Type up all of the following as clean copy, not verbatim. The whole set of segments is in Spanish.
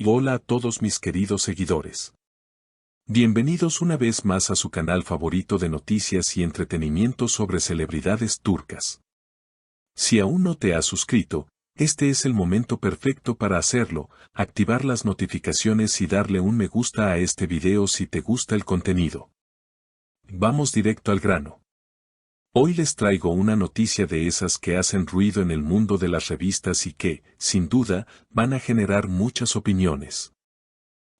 Hola a todos mis queridos seguidores. Bienvenidos una vez más a su canal favorito de noticias y entretenimiento sobre celebridades turcas. Si aún no te has suscrito, este es el momento perfecto para hacerlo, activar las notificaciones y darle un me gusta a este video si te gusta el contenido. Vamos directo al grano. Hoy les traigo una noticia de esas que hacen ruido en el mundo de las revistas y que, sin duda, van a generar muchas opiniones.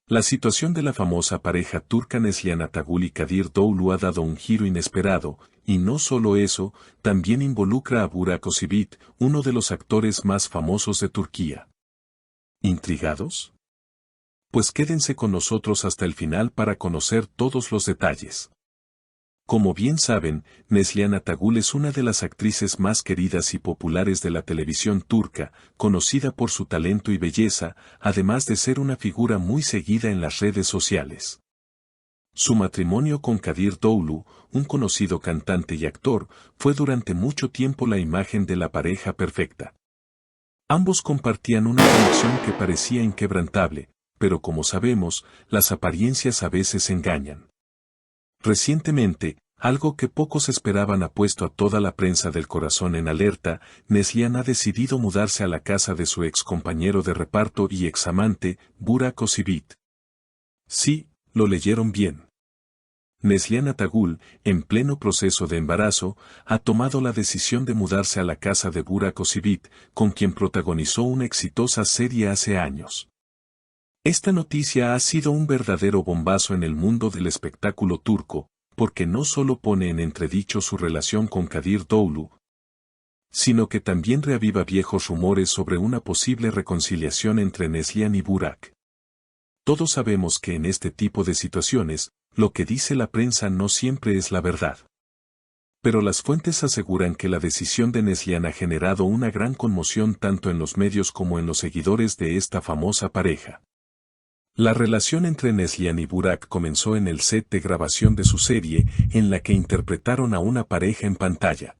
La situación de la famosa pareja turca Neslihan Atagul y Kadir Doğulu ha dado un giro inesperado, y no solo eso, también involucra a Burak Özçivit, uno de los actores más famosos de Turquía. ¿Intrigados? Pues quédense con nosotros hasta el final para conocer todos los detalles. Como bien saben, Neslihan Atagul es una de las actrices más queridas y populares de la televisión turca, conocida por su talento y belleza, además de ser una figura muy seguida en las redes sociales. Su matrimonio con Kadir Doğulu, un conocido cantante y actor, fue durante mucho tiempo la imagen de la pareja perfecta. Ambos compartían una conexión que parecía inquebrantable, pero como sabemos, las apariencias a veces engañan. Recientemente, algo que pocos esperaban ha puesto a toda la prensa del corazón en alerta. Neslihan ha decidido mudarse a la casa de su ex compañero de reparto y examante, Burak Özçivit. Sí, lo leyeron bien. Neslihan Atagul, en pleno proceso de embarazo, ha tomado la decisión de mudarse a la casa de Burak Özçivit, con quien protagonizó una exitosa serie hace años. Esta noticia ha sido un verdadero bombazo en el mundo del espectáculo turco, porque no solo pone en entredicho su relación con Kadir Doğulu, sino que también reaviva viejos rumores sobre una posible reconciliación entre Neslihan y Burak. Todos sabemos que en este tipo de situaciones, lo que dice la prensa no siempre es la verdad. Pero las fuentes aseguran que la decisión de Neslihan ha generado una gran conmoción tanto en los medios como en los seguidores de esta famosa pareja. La relación entre Neslihan y Burak comenzó en el set de grabación de su serie, en la que interpretaron a una pareja en pantalla.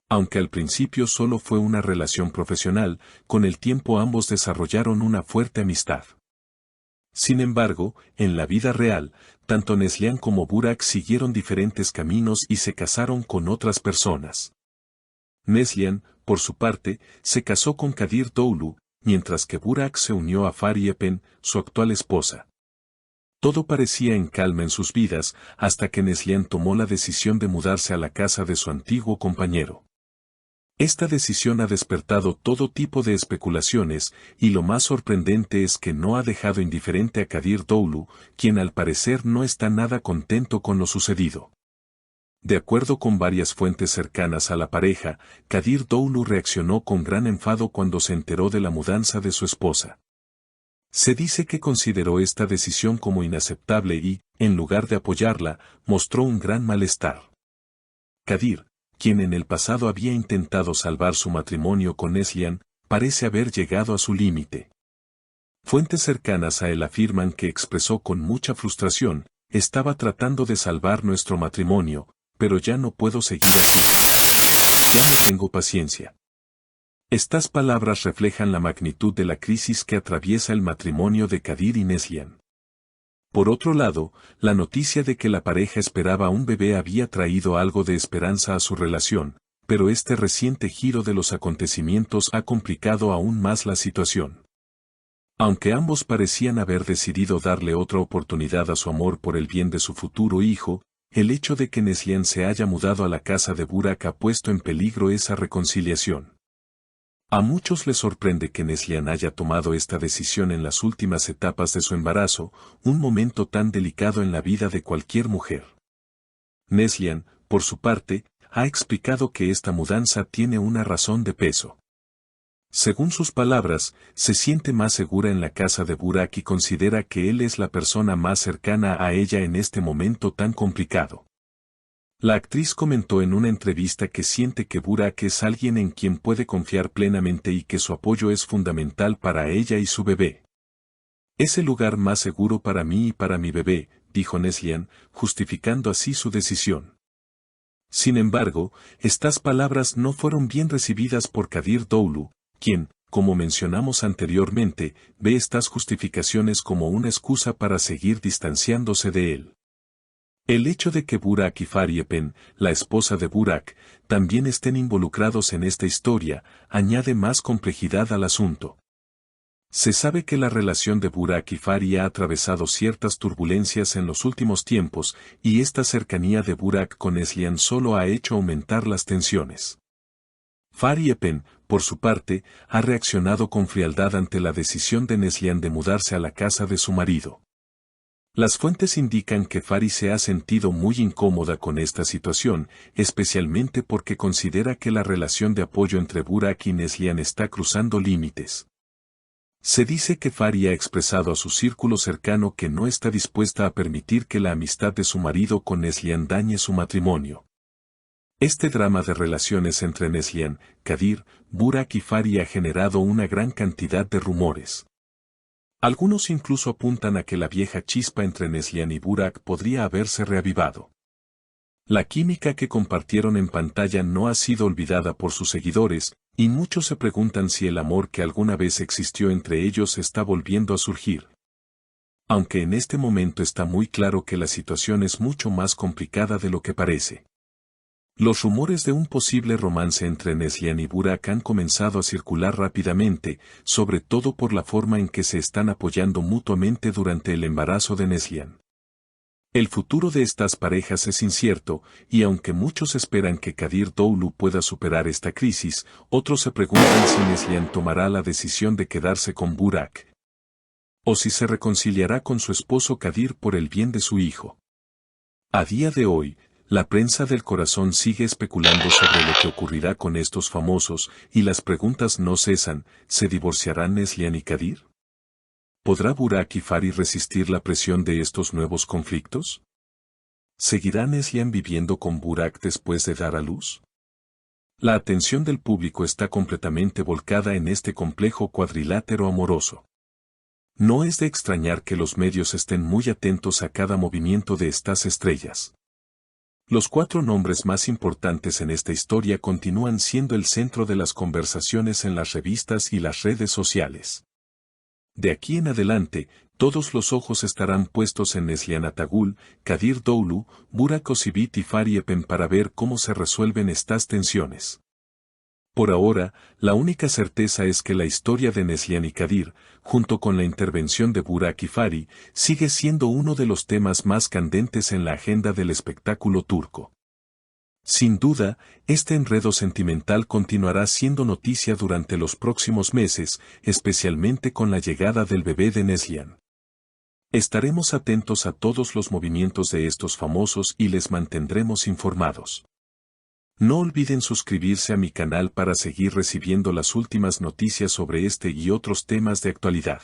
Aunque al principio solo fue una relación profesional, con el tiempo ambos desarrollaron una fuerte amistad. Sin embargo, en la vida real, tanto Neslihan como Burak siguieron diferentes caminos y se casaron con otras personas. Neslihan, por su parte, se casó con Kadir Doğulu, mientras que Burak se unió a Fahriye Evcen, su actual esposa. Todo parecía en calma en sus vidas, hasta que Neslihan tomó la decisión de mudarse a la casa de su antiguo compañero. Esta decisión ha despertado todo tipo de especulaciones, y lo más sorprendente es que no ha dejado indiferente a Kadir Doğulu, quien al parecer no está nada contento con lo sucedido. De acuerdo con varias fuentes cercanas a la pareja, Kadir Doğulu reaccionó con gran enfado cuando se enteró de la mudanza de su esposa. Se dice que consideró esta decisión como inaceptable y, en lugar de apoyarla, mostró un gran malestar. Kadir, quien en el pasado había intentado salvar su matrimonio con Neslihan, parece haber llegado a su límite. Fuentes cercanas a él afirman que expresó con mucha frustración: estaba tratando de salvar nuestro matrimonio, pero ya no puedo seguir así. Ya no tengo paciencia. Estas palabras reflejan la magnitud de la crisis que atraviesa el matrimonio de Kadir y Neslihan. Por otro lado, la noticia de que la pareja esperaba un bebé había traído algo de esperanza a su relación, pero este reciente giro de los acontecimientos ha complicado aún más la situación. Aunque ambos parecían haber decidido darle otra oportunidad a su amor por el bien de su futuro hijo, el hecho de que Neslihan se haya mudado a la casa de Burak ha puesto en peligro esa reconciliación. A muchos les sorprende que Neslihan haya tomado esta decisión en las últimas etapas de su embarazo, un momento tan delicado en la vida de cualquier mujer. Neslihan, por su parte, ha explicado que esta mudanza tiene una razón de peso. Según sus palabras, se siente más segura en la casa de Burak y considera que él es la persona más cercana a ella en este momento tan complicado. La actriz comentó en una entrevista que siente que Burak es alguien en quien puede confiar plenamente y que su apoyo es fundamental para ella y su bebé. Es el lugar más seguro para mí y para mi bebé, dijo Neslihan, justificando así su decisión. Sin embargo, estas palabras no fueron bien recibidas por Kadir Doğulu, quien, como mencionamos anteriormente, ve estas justificaciones como una excusa para seguir distanciándose de él. El hecho de que Burak y Fariepen, la esposa de Burak, también estén involucrados en esta historia, añade más complejidad al asunto. Se sabe que la relación de Burak y Fari ha atravesado ciertas turbulencias en los últimos tiempos, y esta cercanía de Burak con Neslihan solo ha hecho aumentar las tensiones. Fariepen, por su parte, ha reaccionado con frialdad ante la decisión de Neslihan de mudarse a la casa de su marido. Las fuentes indican que Fari se ha sentido muy incómoda con esta situación, especialmente porque considera que la relación de apoyo entre Burak y Neslihan está cruzando límites. Se dice que Fari ha expresado a su círculo cercano que no está dispuesta a permitir que la amistad de su marido con Neslihan dañe su matrimonio. Este drama de relaciones entre Neslihan, Kadir, Burak y Fari ha generado una gran cantidad de rumores. Algunos incluso apuntan a que la vieja chispa entre Neslihan y Burak podría haberse reavivado. La química que compartieron en pantalla no ha sido olvidada por sus seguidores, y muchos se preguntan si el amor que alguna vez existió entre ellos está volviendo a surgir. Aunque en este momento está muy claro que la situación es mucho más complicada de lo que parece. Los rumores de un posible romance entre Neslihan y Burak han comenzado a circular rápidamente, sobre todo por la forma en que se están apoyando mutuamente durante el embarazo de Neslihan. El futuro de estas parejas es incierto, y aunque muchos esperan que Kadir Doğulu pueda superar esta crisis, otros se preguntan si Neslihan tomará la decisión de quedarse con Burak. O si se reconciliará con su esposo Kadir por el bien de su hijo. A día de hoy, la prensa del corazón sigue especulando sobre lo que ocurrirá con estos famosos, y las preguntas no cesan: ¿se divorciarán Neslihan y Kadir? ¿Podrá Burak y Fari resistir la presión de estos nuevos conflictos? ¿Seguirá Neslihan viviendo con Burak después de dar a luz? La atención del público está completamente volcada en este complejo cuadrilátero amoroso. No es de extrañar que los medios estén muy atentos a cada movimiento de estas estrellas. Los 4 nombres más importantes en esta historia continúan siendo el centro de las conversaciones en las revistas y las redes sociales. De aquí en adelante, todos los ojos estarán puestos en Neslihan Atagül, Kadir Doğulu, Burak Özçivit y Fariepen para ver cómo se resuelven estas tensiones. Por ahora, la única certeza es que la historia de Neslihan y Kadir, junto con la intervención de Burak y Fari, sigue siendo uno de los temas más candentes en la agenda del espectáculo turco. Sin duda, este enredo sentimental continuará siendo noticia durante los próximos meses, especialmente con la llegada del bebé de Neslihan. Estaremos atentos a todos los movimientos de estos famosos y les mantendremos informados. No olviden suscribirse a mi canal para seguir recibiendo las últimas noticias sobre este y otros temas de actualidad.